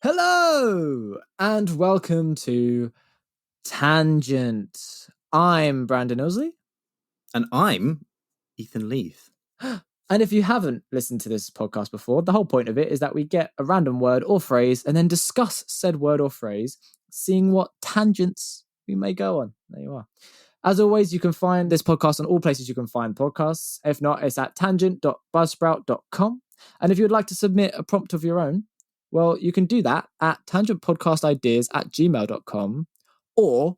Hello and welcome to Tangent. I'm Brandon Osley. And I'm Ethan Leith. And if you haven't listened to this podcast before, the whole point of it is that we get a random word or phrase and then discuss said word or phrase, seeing what tangents we may go on. There you are. As always, you can find this podcast on all places you can find podcasts. If not, it's at tangent.buzzsprout.com. And if you'd like to submit a prompt of your own, well, you can do that at tangentpodcastideas@gmail.com, or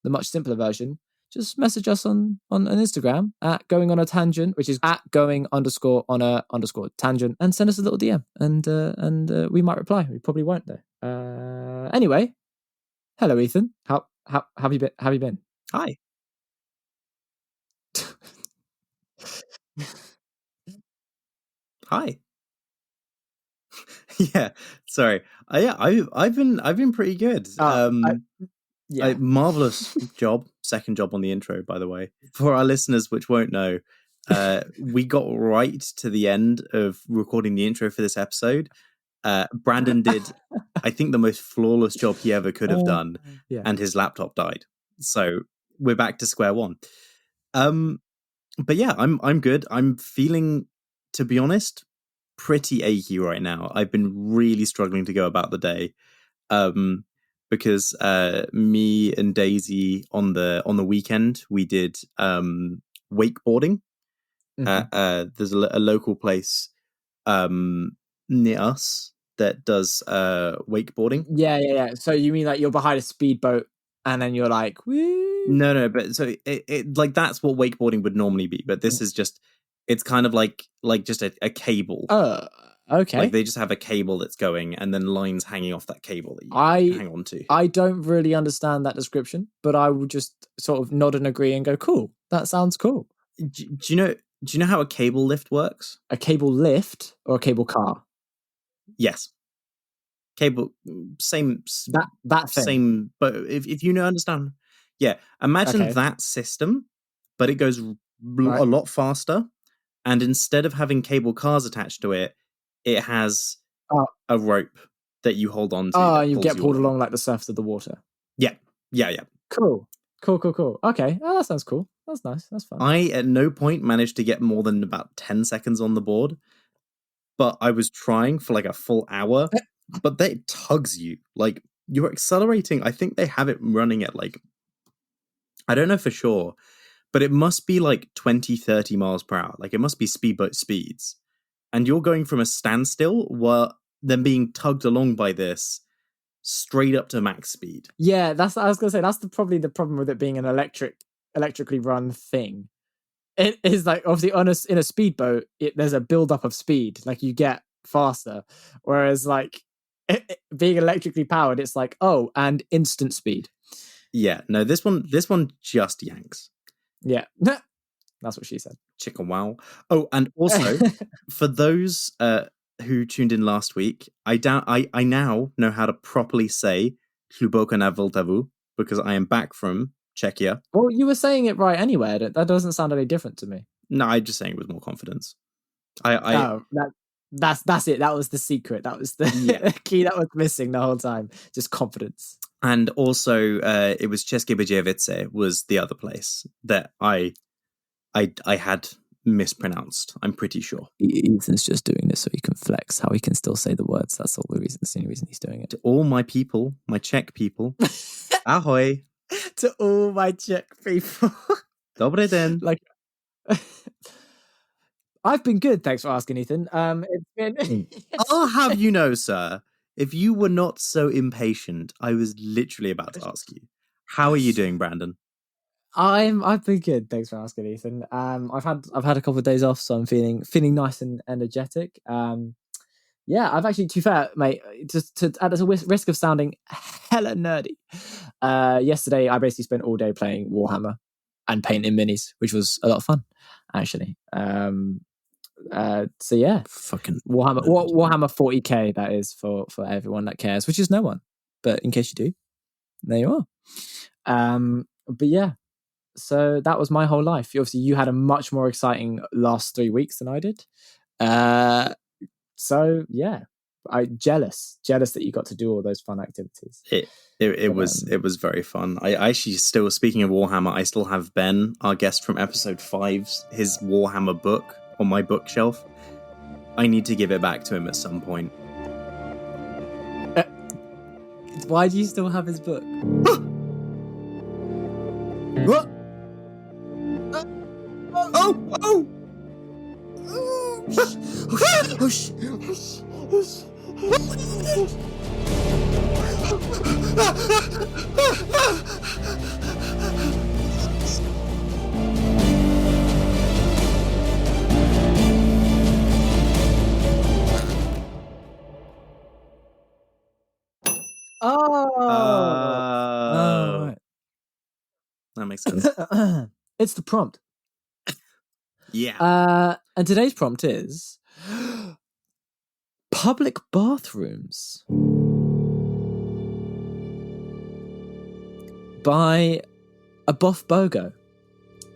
the much simpler version, just message us on Instagram at going on a tangent, which is at going_on_tangent, and send us a little DM, and we might reply. We probably won't though. Anyway, hello Ethan. How have you been? How have you been? Hi. Hi. Yeah, sorry. I've been pretty good. Marvelous job. Second job on the intro, by the way. For our listeners which won't know, we got right to the end of recording the intro for this episode. Brandon did, I think, the most flawless job he ever could have done, and his laptop died. So we're back to square one. But yeah, I'm good. I'm feeling, to be honest, pretty achy right now. I've been really struggling to go about the day, because me and Daisy on the weekend we did wakeboarding. Mm-hmm. There's a local place near us that does wakeboarding. Yeah. So you mean like you're behind a speedboat and then you're like, woo? No, but so it like that's what wakeboarding would normally be, but this is just, it's kind of like just a cable. Okay. Like they just have a cable that's going and then lines hanging off that cable that you hang on to. I don't really understand that description, but I would just sort of nod and agree and go, cool, that sounds cool. Do you know how a cable lift works? A cable lift or a cable car? Yes. Cable, same that thing. Same, but if you understand, yeah, imagine that system, but it goes a lot faster, and instead of having cable cars attached to it, it has a rope that you hold on to. And you get pulled along like the surface of the water. Yeah. Cool. Okay, that sounds cool. That's nice. That's fun. I at no point managed to get more than about 10 seconds on the board, but I was trying for like a full hour. But that tugs you, like you're accelerating. I think they have it running at like, I don't know for sure, but it must be like 20-30 miles per hour. Like it must be speedboat speeds. And you're going from a standstill while then being tugged along by this straight up to max speed. Yeah, I was going to say, that's probably the problem with it being an electrically run thing. It is like, obviously in a speedboat, there's a build-up of speed. Like you get faster. Whereas like, being electrically powered, it's like, and instant speed. Yeah, no, this one just yanks. Yeah, that's what she said. Chicken wow. Oh, and also for those who tuned in last week, I now know how to properly say "Hluboka na Vltavu" because I am back from Czechia. Well, you were saying it right anyway. That doesn't sound any different to me. No, I'm just saying it with more confidence. That's it. That was the secret. That was the key that was missing the whole time. Just confidence. And also, it was České Budějovice was the other place that I had mispronounced. I'm pretty sure. Ethan's just doing this so he can flex how he can still say the words. That's all the reason. That's the only reason he's doing it. To all my people, my Czech people, ahoy. To all my Czech people. Dobre den. Like. I've been good, thanks for asking, Ethan. It's been. I'll have you know, sir, if you were not so impatient, I was literally about to ask you. How are you doing, Brandon? I've been good, thanks for asking, Ethan. I've had a couple of days off, so I'm feeling nice and energetic. I've actually, to be fair, mate, just at the risk of sounding hella nerdy, yesterday I basically spent all day playing Warhammer and painting minis, which was a lot of fun, actually. So yeah, fucking Warhammer 40k, that is for everyone that cares, which is no one, but in case you do, there you are. But yeah, so that was my whole life. Obviously you had a much more exciting last 3 weeks than I did, so yeah, jealous that you got to do all those fun activities. It was very fun. I actually still, speaking of Warhammer, I still have Ben, our guest from episode 5's his Warhammer book on my bookshelf. I need to give it back to him at some point. Why do you still have his book? What? Oh! Right. That makes sense. It's the prompt. Yeah. And today's prompt is public bathrooms by a Buff Bogo.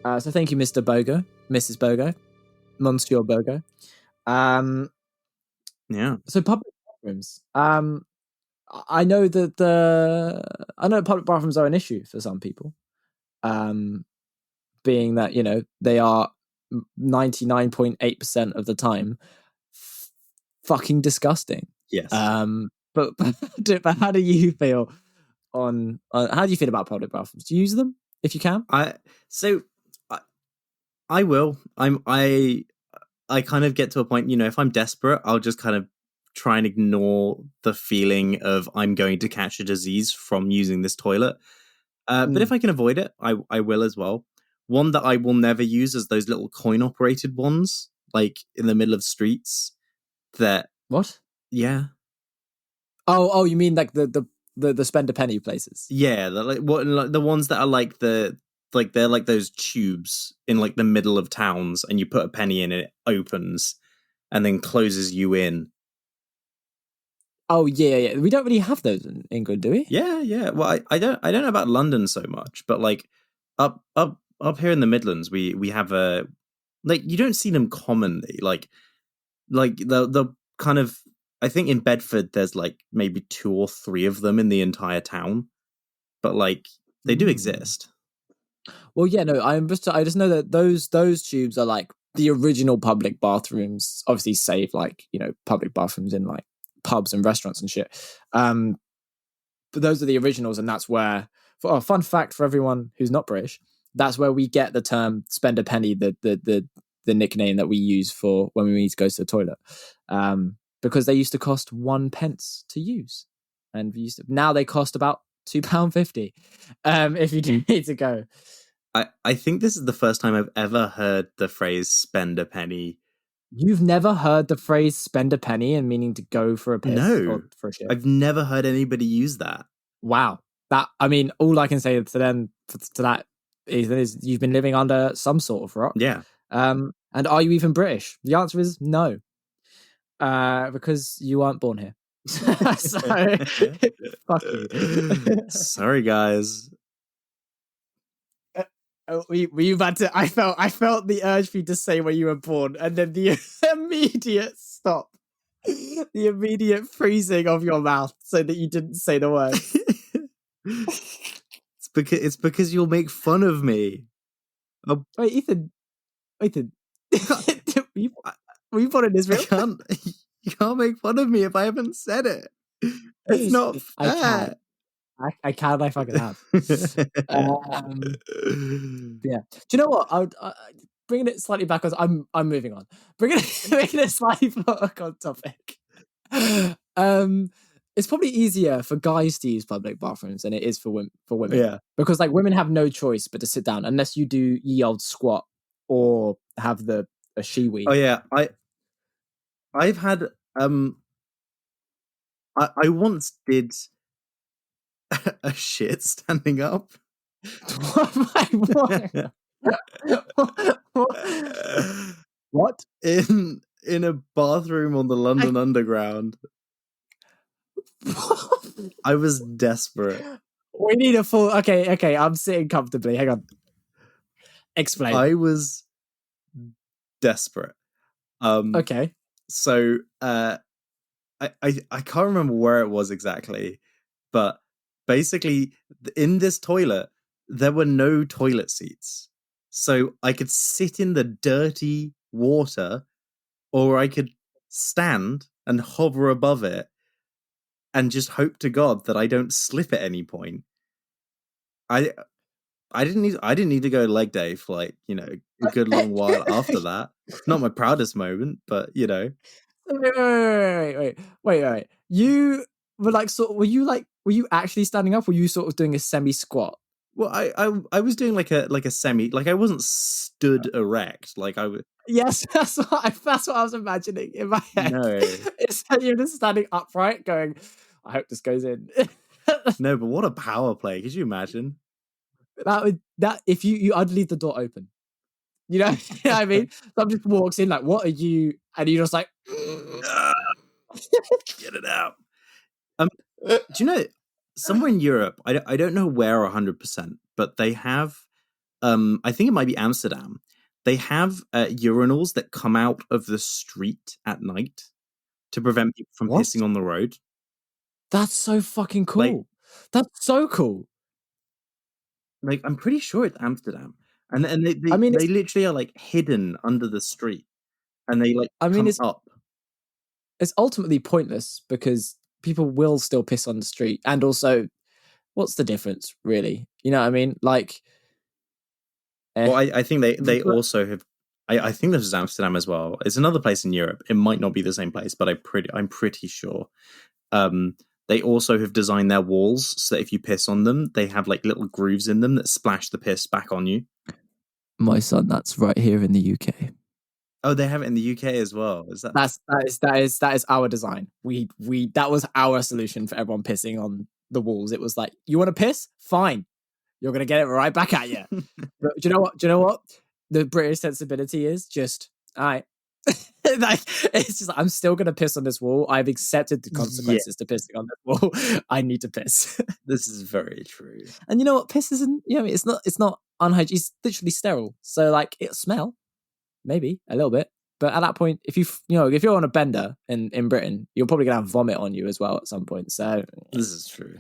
So thank you, Mr. Bogo, Mrs. Bogo, Monsieur Bogo. Yeah. So public bathrooms. I know that public bathrooms are an issue for some people. Being that, you know, they are 99.8% of the time fucking disgusting. Yes. But how do you feel on how do you feel about public bathrooms? Do you use them if you can? I will. I kind of get to a point, you know, if I'm desperate, I'll just kind of try and ignore the feeling of I'm going to catch a disease from using this toilet. But if I can avoid it, I will as well. One that I will never use is those little coin-operated ones, like in the middle of streets. That what? Yeah. Oh, you mean like the spend a penny places? Yeah, like the ones that are like they're like those tubes in like the middle of towns, and you put a penny in, it opens, and then closes you in. Oh yeah. We don't really have those in England, do we? Yeah. Well, I don't know about London so much, but like up here in the Midlands, we have like you don't see them commonly. Like the kind of, I think in Bedford there's like maybe 2 or 3 of them in the entire town, but like they do exist. Well, yeah, no, I just know that those tubes are like the original public bathrooms. Obviously, save like, you know, public bathrooms in like pubs and restaurants and shit. But those are the originals, and that's where. Fun fact for everyone who's not British, that's where we get the term "spend a penny," the nickname that we use for when we need to go to the toilet, because they used to cost 1 pence to use, and now they cost about £2.50 if you do need to go. I think this is the first time I've ever heard the phrase "spend a penny." You've never heard the phrase "spend a penny" and meaning to go for a piss? No, or for a shit? I've never heard anybody use that. Wow. I mean, all I can say to them to that is you've been living under some sort of rock. Yeah. And are you even British? The answer is no. Because you weren't born here. So, fuck you. Sorry, guys. Were you about to? I felt the urge for you to say where you were born, and then the immediate stop, the immediate freezing of your mouth, so that you didn't say the word. It's because you'll make fun of me. Wait, Ethan. Were you born in Israel? You can't make fun of me if I haven't said it. It's not fair. I can. I fucking have. Yeah. Do you know what? Bringing it slightly back, I'm moving on. Bringing it slightly back on topic. It's probably easier for guys to use public bathrooms than it is for women. Yeah. Because like women have no choice but to sit down unless you do ye old squat or have a Shewees. Oh yeah, I've had I once did a shit standing up. What? In a bathroom on the London Underground. I was desperate. We need a full. Okay. I'm sitting comfortably. Hang on. Explain. I was desperate. Okay. So I can't remember where it was exactly, but basically in this toilet there were no toilet seats, so I could sit in the dirty water, or I could stand and hover above it and just hope to God that I don't slip at any point. I I didn't need to go leg day for like, a good long while after that. Not my proudest moment, but Wait. You were like were you actually standing up? Or were you sort of doing a semi squat? well, I was doing like a semi, like I wasn't stood erect, like I was. Yes, that's what I was imagining in my head. No. It's that you're just standing upright, going, "I hope this goes in." No, but what a power play. Could you imagine? That if I'd leave the door open. You know, you know what I mean? Someone just walks in like, "What are you?" And you're just like, Ah, get it out. Do you know, somewhere in Europe, I don't know where 100%, but they have, I think it might be Amsterdam. They have urinals that come out of the street at night to prevent people from "What? pissing on the road. That's so fucking Like, cool. That's so cool." I'm pretty sure it's Amsterdam, and they, I they mean, they literally are like hidden under the street, and they like I mean, come it's up. it's ultimately pointless because people will still piss on the street, and also, what's the difference, really? You know what I mean? Like, Well, I think they but- also have. I think this is Amsterdam as well. It's another place in Europe. It might not be the same place, but I'm pretty sure. Um, they also have designed their walls so that if you piss on them, they have like little grooves in them that splash the piss back on you. my son, that's right here in the UK. Oh, they have it in the UK as well. Is that? That is our design. We that was our solution for everyone pissing on the walls. It was like, you want to piss? Fine, you're gonna get it right back at you. But do you know what? Do you know what? The British sensibility is just, all right. Like, it's just, I'm still gonna piss on this wall. I've accepted the Yeah, consequences to pissing on this wall. I need to piss. this is very true. And you know what? Piss isn't. You know, it's not unhygienic. It's literally sterile. So like, it'll smell maybe a little bit, but at that point, if if you're on a bender in Britain, you're probably gonna have vomit on you as well at some point. So This is true.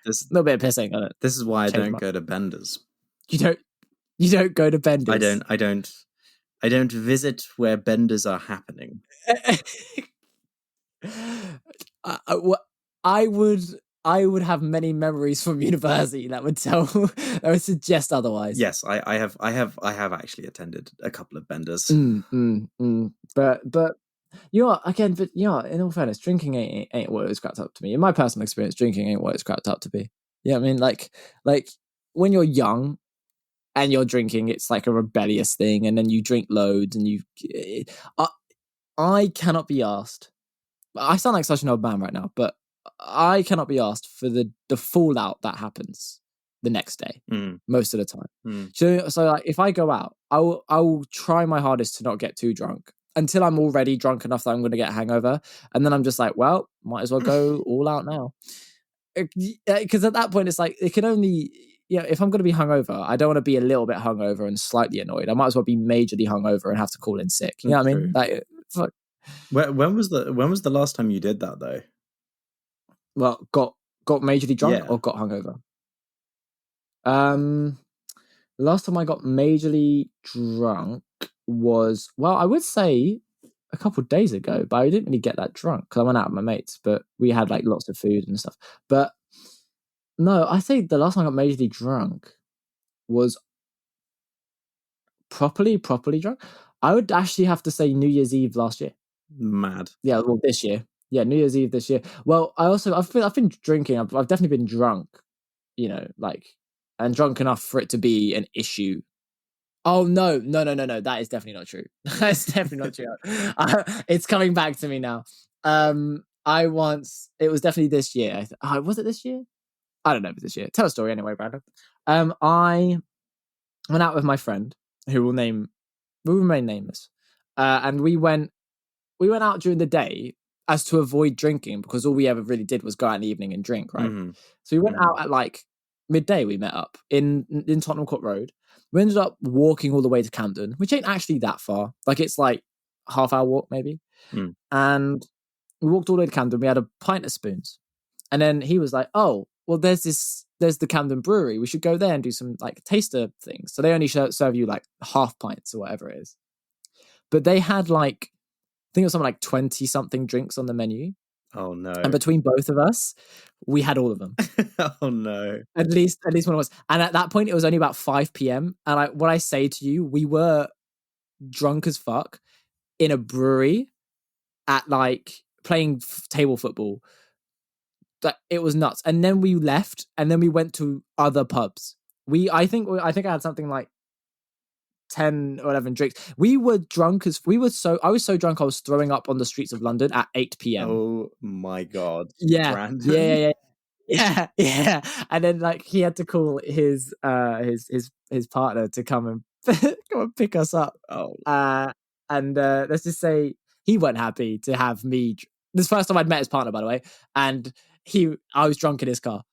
This a little bit of pissing on it. this is why I Change don't my- go to benders. You don't go to benders. I don't visit where benders are happening. I would have many memories from university that would that would suggest otherwise. Yes, I have actually attended a couple of benders. But again, in all fairness, drinking ain't what it was cracked up to be. In my personal experience, drinking ain't what it's cracked up to be. Yeah, I mean, like when you're young and you're drinking, it's like a rebellious thing, and then you drink loads, and I cannot be asked. I sound like such an old man right now, but I cannot be asked for the fallout that happens the next day most of the time. So like, if I go out, I will try my hardest to not get too drunk until I'm already drunk enough that I'm going to get a hangover, and then I'm just like, well, might as well go all out now, because at that point it's like it can only. If I'm going to be hungover, I don't want to be a little bit hungover and slightly annoyed. I might as well be majorly hungover and have to call in sick. You know what I mean? Like, fuck. When was the last time you did that though? Well, got majorly drunk Yeah. or got hungover? The last time I got majorly drunk was, well, I would say a couple of days ago, but I didn't really get that drunk because I went out with my mates, but we had like lots of food and stuff. But no, I think the last time I got majorly drunk was properly drunk. I would actually have to say New Year's Eve last year. Mad. Yeah, well, this year. Yeah, New Year's Eve this year. Well, I've been drinking. I've definitely been drunk, and drunk enough for it to be an issue. Oh no! That is definitely not true. That's definitely not true. It's coming back to me now. It was definitely this year. Was it this year? I don't know if it's this year. Tell a story anyway, Brandon. I went out with my friend who will remain nameless, and we went out during the day as to avoid drinking because all we ever really did was go out in the evening and drink, right? So we went out at like midday. We met up in Tottenham Court Road. We ended up walking all the way to Camden, which ain't actually that far. Like, it's like half-hour walk maybe. And We walked all the way to Camden. We had a pint of spoons. And then he was like, oh, well, there's the Camden Brewery. We should go there and do some like taster things. So they only serve you like half pints or whatever it is. But they had like, I think it was something like 20 something drinks on the menu. Oh no. And between both of us, we had all of them. Oh no. At least one of us. And at that point, it was only about 5 p.m. And what I say to you, we were drunk as fuck in a brewery at like playing table football. It was nuts. And then we left, and then we went to other pubs. I think I had something like 10 or 11 drinks. We were drunk I was so drunk I was throwing up on the streets of London at 8 p.m. Oh my god. Yeah. Brandon. Yeah. And then like he had to call his partner to come and pick us up. Oh. And let's just say he wasn't happy to have me. This first time I'd met his partner, by the way, and I was drunk in his car,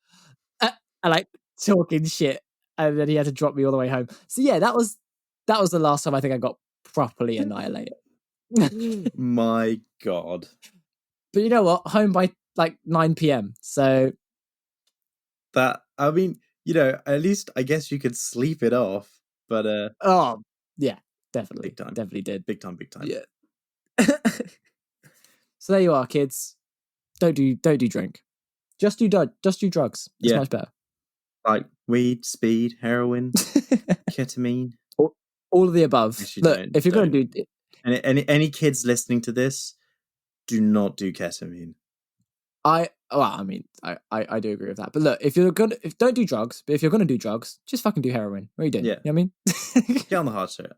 and like talking shit, and then he had to drop me all the way home. So yeah, that was the last time I think I got properly annihilated. My god. But you know what? Home by like 9 p.m. So that, I mean, you know, at least I guess you could sleep it off. But oh yeah, definitely, big time. Definitely did. Big time. Yeah. So there you are, kids. Don't do drink. Just do drugs. It's much better. Like weed, speed, heroin, ketamine. All of the above. Look, if you're going to do... Any kids listening to this, do not do ketamine. I do agree with that. But look, if don't do drugs, but if you're going to do drugs, just fucking do heroin. What are you doing? Yeah. You know what I mean? Get on the hard shit.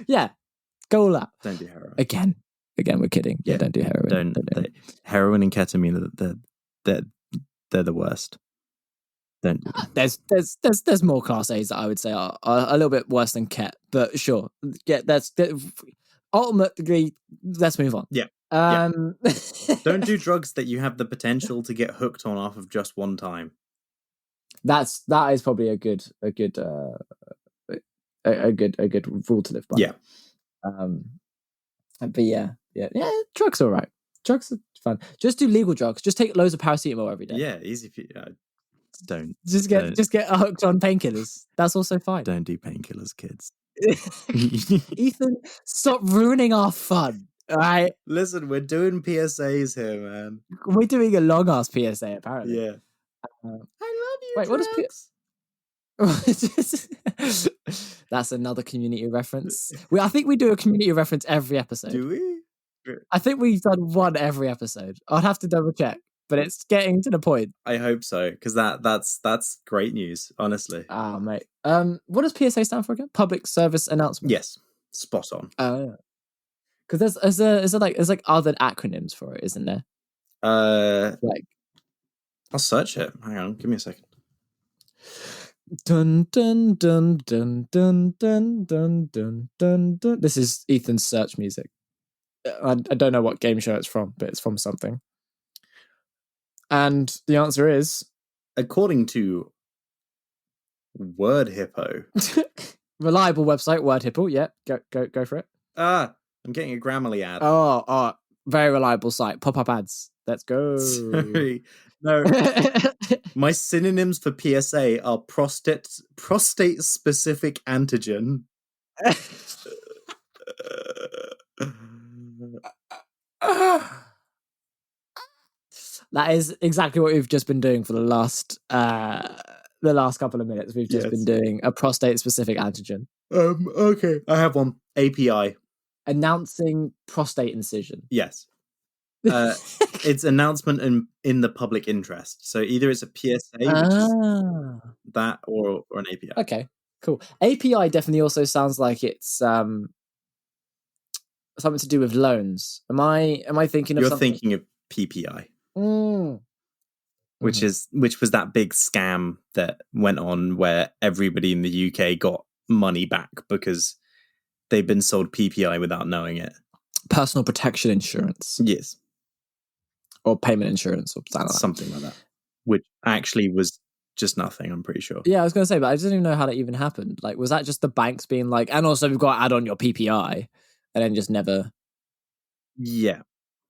Yeah. Go all out. Don't do heroin. Again, we're kidding. Yeah, don't do heroin. Heroin and ketamine, they're the worst. Don't do them. There's more class A's that I would say are a little bit worse than ket, but sure. Yeah, that's ultimate degree. Let's move on. Yeah. Don't do drugs that you have the potential to get hooked on off of just one time. That is probably a good rule to live by. Yeah. But yeah, drugs are all right. Drugs are fun. Just do legal drugs. Just take loads of paracetamol every day. Yeah, easy for you. Don't get hooked on painkillers. That's also fine. Don't do painkillers, kids. Ethan, stop ruining our fun. All right. Listen, we're doing PSAs here, man. We're doing a long ass PSA, apparently. Yeah. I love you. Wait, drugs. What is That's another community reference. I think we do a community reference every episode. Do we? I think we've done one every episode. I'd have to double check, but it's getting to the point. I hope so, because that's great news, honestly. Ah, mate. What does PSA stand for again? Public service announcement. Yes, spot on. Because there's like other acronyms for it, isn't there? Like, I'll search it. Hang on, give me a second. Dun dun dun dun dun dun dun dun dun dun. This is Ethan's search music. I don't know what game show it's from, but it's from something. And the answer is, according to Word Hippo, reliable website. Word Hippo. Yeah, go for it. I'm getting a Grammarly ad. Oh, very reliable site. Pop-up ads. Let's go. Sorry. No. My synonyms for PSA are prostate specific antigen. That is exactly what we've just been doing for the last couple of minutes. We've just been doing a prostate specific antigen. Okay, I have one. API. Announcing prostate incision. Yes. It's announcement in the public interest. So either it's a PSA, which is that, or an API. Okay, cool. API definitely also sounds like it's something to do with loans. Am I thinking of You're something? thinking of PPI. Which was that big scam that went on where everybody in the UK got money back because they've been sold PPI without knowing it. Personal protection insurance. Yes. Or payment insurance or something like that. Which actually was just nothing, I'm pretty sure. Yeah, I was going to say, but I didn't even know how that even happened. Like, was that just the banks being like, and also we've got to add on your PPI, and then just never... Yeah.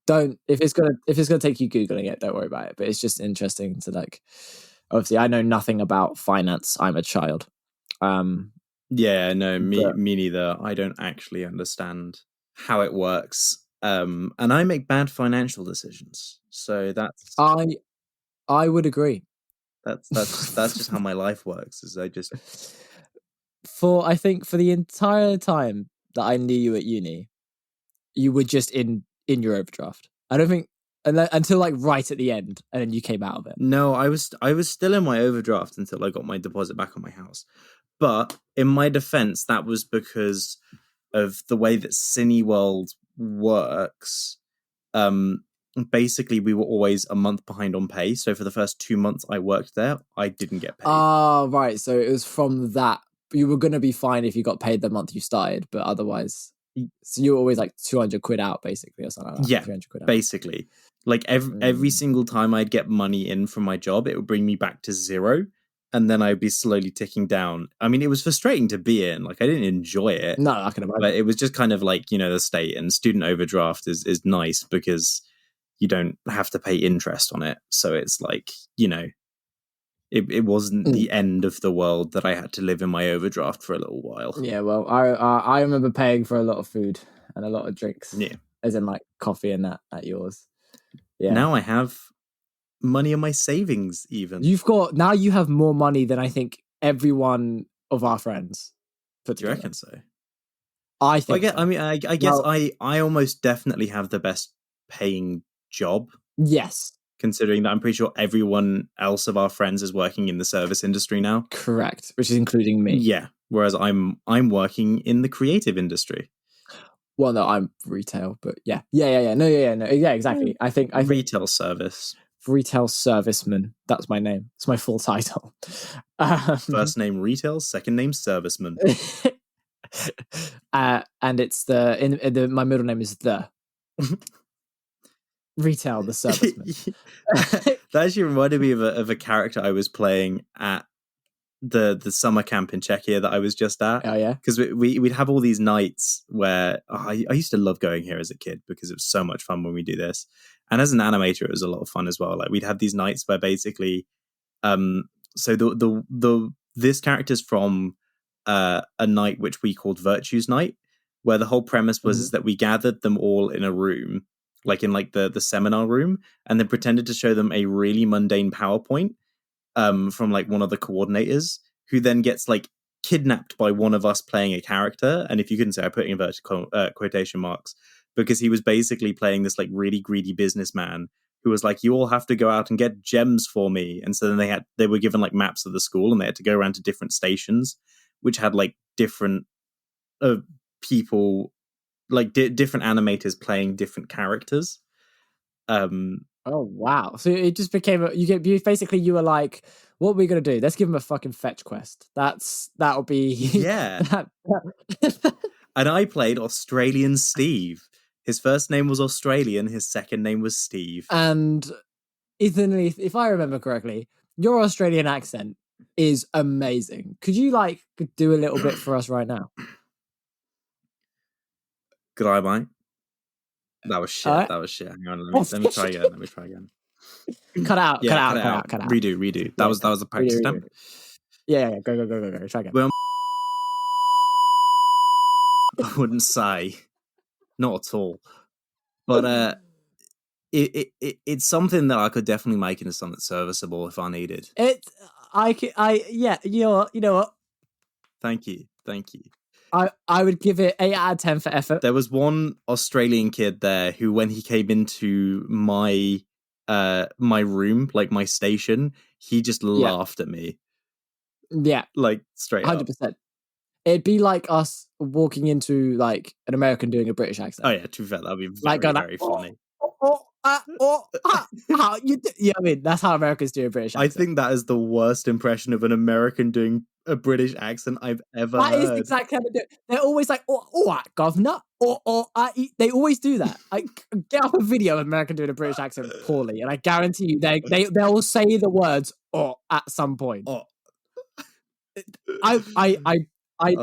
don't, if it's gonna take you Googling it, don't worry about it. But it's just interesting to like, obviously I know nothing about finance. I'm a child. Yeah, no, me neither. I don't actually understand how it works. And I make bad financial decisions. So that's I would agree. that's just how my life works. Is I just I think for the entire time that I knew you at uni, you were just in your overdraft. I don't think until like right at the end, and then you came out of it. No, I was still in my overdraft until I got my deposit back on my house. But in my defense, that was because of the way that Cineworld works. Basically, we were always a month behind on pay. So for the first 2 months I worked there, I didn't get paid. Oh, right. So it was from that. You were going to be fine if you got paid the month you started, but otherwise, so you were always like 200 quid out, basically, or something like that. Yeah, 300 quid out. Basically. Like every single time I'd get money in from my job, it would bring me back to zero. And then I'd be slowly ticking down. I mean, it was frustrating to be in. Like, I didn't enjoy it. No, I can imagine. But it was just kind of like, the state. And student overdraft is nice because you don't have to pay interest on it. So it's like, it wasn't the end of the world that I had to live in my overdraft for a little while. Yeah, well, I remember paying for a lot of food and a lot of drinks. Yeah. As in like coffee and that at yours. Yeah. Now I have money in my savings even. Now you have more money than I think every one of our friends put together. Do you reckon so? I think so. I mean, I guess I almost definitely have the best paying job. Yes. Considering that I'm pretty sure everyone else of our friends is working in the service industry now. Correct, which is including me. Yeah, whereas I'm working in the creative industry. Well, no, I'm retail, but yeah, no, exactly. I think retail service. Retail serviceman. That's my name. It's my full title. First name retail, second name serviceman. And it's my middle name is the retail, the serviceman. That actually reminded me of a character I was playing at the summer camp in Czechia that I was just at. Oh yeah, because we'd have all these nights where I used to love going here as a kid because it was so much fun when we do this, and as an animator it was a lot of fun as well. Like we'd have these nights where basically, so this character's from a night which we called Virtues Night, where the whole premise was is that we gathered them all in a room, like in like the seminar room, and then pretended to show them a really mundane PowerPoint from like one of the coordinators, who then gets like kidnapped by one of us playing a character. And if you couldn't say, I put in inverted quotation marks, because he was basically playing this like really greedy businessman who was like, you all have to go out and get gems for me. And so then they were given like maps of the school, and they had to go around to different stations which had like different people, like different animators playing different characters. Oh wow! So it just became you were like, what are we gonna do? Let's give him a fucking fetch quest. That'll be yeah. And I played Australian Steve. His first name was Australian. His second name was Steve. And Ethan, if I remember correctly, your Australian accent is amazing. Could you like do a little bit for us right now? Good eye, mate. That was shit. That was shit. Hang on, let me try again. Cut out. Redo. That was the practice attempt. Yeah. Go. Try again. Well, I wouldn't say, not at all. But it's something that I could definitely make into something serviceable if I needed. Yeah. You know what? Thank you. I would give it 8 out of 10 for effort. There was one Australian kid there who, when he came into my room, like my station, he just laughed at me. Yeah. Like straight 100%. Up. It'd be like us walking into like an American doing a British accent. Oh yeah, to be fair, that'd be very funny. How you do? Yeah, I mean that's how Americans do a British accent. I think that is the worst impression of an American doing a British accent I've ever heard. That is exactly how they do it. They're always like, governor, they always do that. I get up a video of American doing a British accent poorly, and I guarantee you they'll say the words at some point. I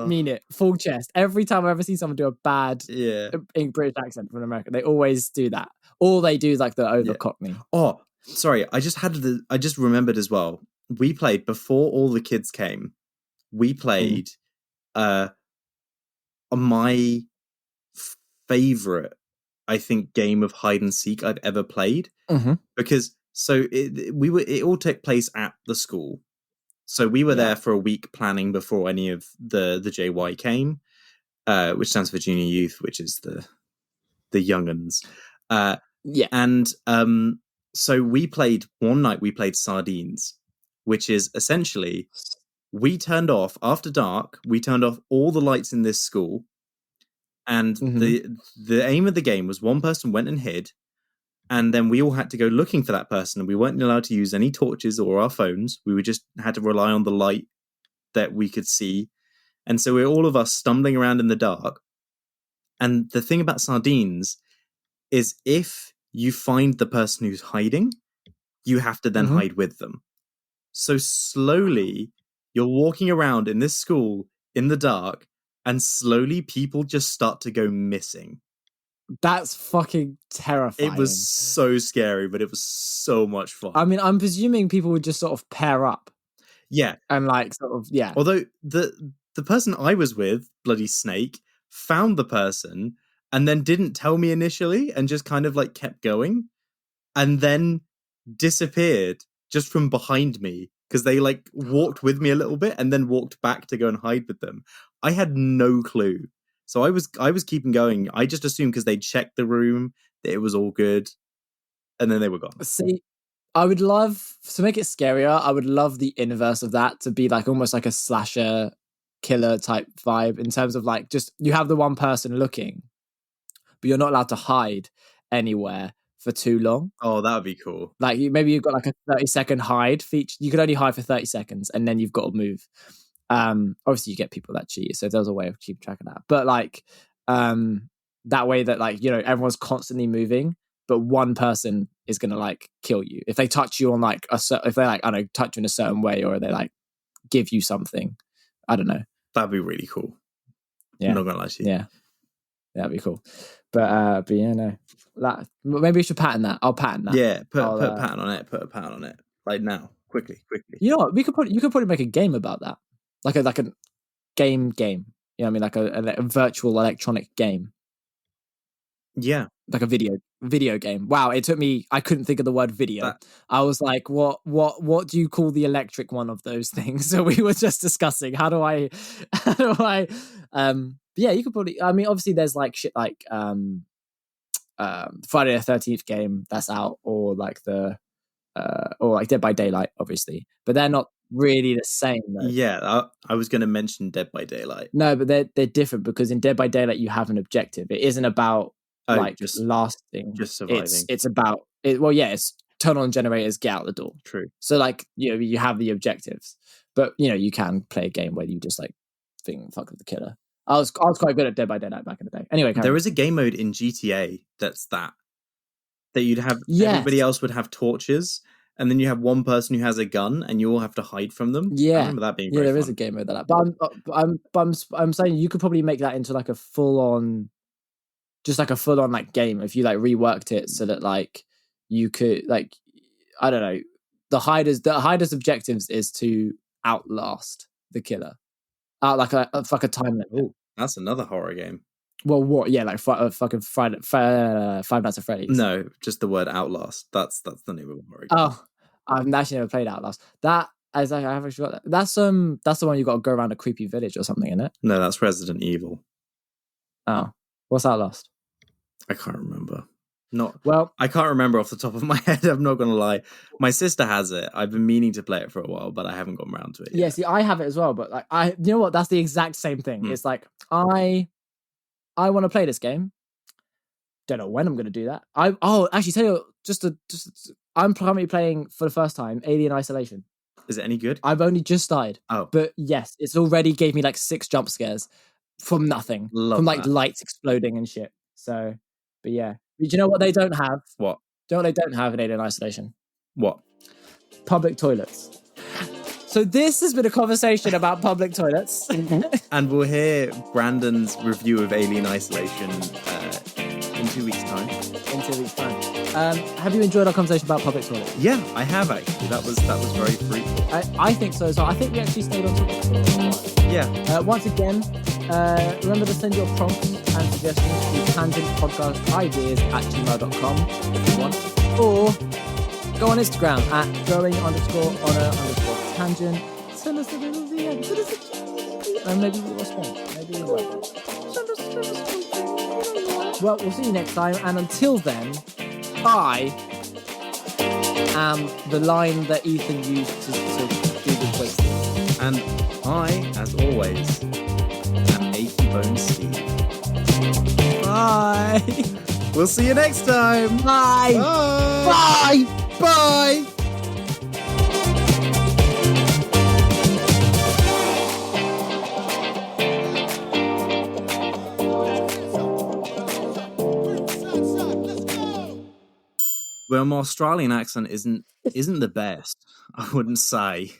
mean it, full chest. Every time I ever see someone do a bad British accent from America, they always do that. Or they do like the over Yeah. Cockney. Oh, sorry. I just remembered as well. We played before all the kids came. We played my favorite, I think, game of hide and seek I've ever played. Mm-hmm. Because it all took place at the school. So we were there for a week planning before any of the JY came, which stands for junior youth, which is the young'uns. And so one night we played Sardines, which is essentially after dark, we turned off all the lights in this school. And the aim of the game was one person went and hid, and then we all had to go looking for that person. And we weren't allowed to use any torches or our phones. We just had to rely on the light that we could see. And so we're all of us stumbling around in the dark. And the thing about Sardines is if you find the person who's hiding, you have to then hide with them. So slowly, you're walking around in this school in the dark, and slowly people just start to go missing. That's fucking terrifying. It was so scary, but it was so much fun. I mean, I'm presuming people would just sort of pair up. Yeah. And like sort of, yeah. Although the person I was with, Bloody Snake, found the person and then didn't tell me initially and just kind of like kept going and then disappeared just from behind me because they like walked with me a little bit and then walked back to go and hide with them. I had no clue. So I was keeping going. I just assumed because they checked the room that it was all good, and then they were gone. See, I would love to make it scarier. I would love the inverse of that to be like almost like a slasher killer type vibe in terms of like just you have the one person looking, but you're not allowed to hide anywhere for too long. Oh, that would be cool. Like maybe you've got like a 30-second hide feature. You can only hide for 30 seconds, and then you've got to move. Obviously you get people that cheat, so there's a way of keeping track of that. But like that way that like, you know, everyone's constantly moving, but one person is gonna like kill you if they touch you on like if they like, I don't know, touch you in a certain way, or they like give you something. I don't know. That'd be really cool. Yeah. I'm not gonna lie to you. Yeah. That'd be cool. But yeah, no. That, maybe we should patent that. I'll patent that. Yeah, put a patent on it. Put a patent on it. Like now. Quickly. You know what? You could probably make a game about that. Like a game. You know what I mean? Like a virtual electronic game. Yeah. Like a video game. Wow, it took me, I couldn't think of the word video. I was like, what do you call the electric one of those things? So we were just discussing how do I yeah, you could probably, I mean, obviously there's like shit like Friday the 13th game that's out, or like or like Dead by Daylight, obviously, but they're not really the same though. Yeah, I was going to mention Dead by Daylight. No, but they're different because in Dead by Daylight you have an objective. It isn't about like just lasting, just surviving. It's about it. Well, yeah, it's turn on generators, get out the door. True. So like, you know, you have the objectives, but you know, you can play a game where you just like fuck with the killer. I was quite good at Dead by Daylight back in the day. Anyway, there is a game mode in GTA that's that you'd have. Yes. Everybody else would have torches, and then you have one person who has a gun, and you all have to hide from them. Yeah, I remember that being. Yeah, there fun. is a game mode that. But I'm saying you could probably make that into like a full on, just like a full on like game if you like reworked it so that like you could like, I don't know, the hider's objectives is to outlast the killer, like a time limit. Oh, that's another horror game. Well, what? Yeah, like fucking Five Nights at Freddy's. No, just the word Outlast. That's the name of a horror game. Oh, I've actually never played Outlast. I haven't forgot that. That's the one you got to go around a creepy village or something, isn't it? No, that's Resident Evil. Oh, what's Outlast? I can't remember. I can't remember off the top of my head. I'm not gonna lie. My sister has it. I've been meaning to play it for a while, but I haven't gotten around to it yet. Yeah, see, I have it as well, but like you know what? That's the exact same thing. It's like I want to play this game. Don't know when I'm going to do that. Actually, tell you, I'm currently playing for the first time Alien Isolation. Is it any good? I've only just started. Oh, but yes, it's already gave me like 6 jump scares from nothing, from like lights exploding and shit. So, but yeah, do you know what they don't have? What? Do you know what they don't have in Alien Isolation? What? Public toilets. So this has been a conversation about public toilets. And we'll hear Brandon's review of Alien Isolation in 2 weeks' time. In 2 weeks' time. Have you enjoyed our conversation about public toilets? Yeah, I have actually. That was very fruitful. I think so as well. I think we actually stayed on topic for a while. Yeah. Once again, remember to send your prompts and suggestions to tangentpodcastideas@gmail.com if you want. Or go on Instagram at going_honor_tangent. Send us a little DM. Send us a and maybe we'll respond. Maybe we won't. Well, we'll see you next time. And until then, I am the line that Ethan used to do the quiz. And I, as always, am Achy Bone Steve. Bye. We'll see you next time. Bye. Bye. Bye. Bye. Well, my Australian accent isn't the best, I wouldn't say.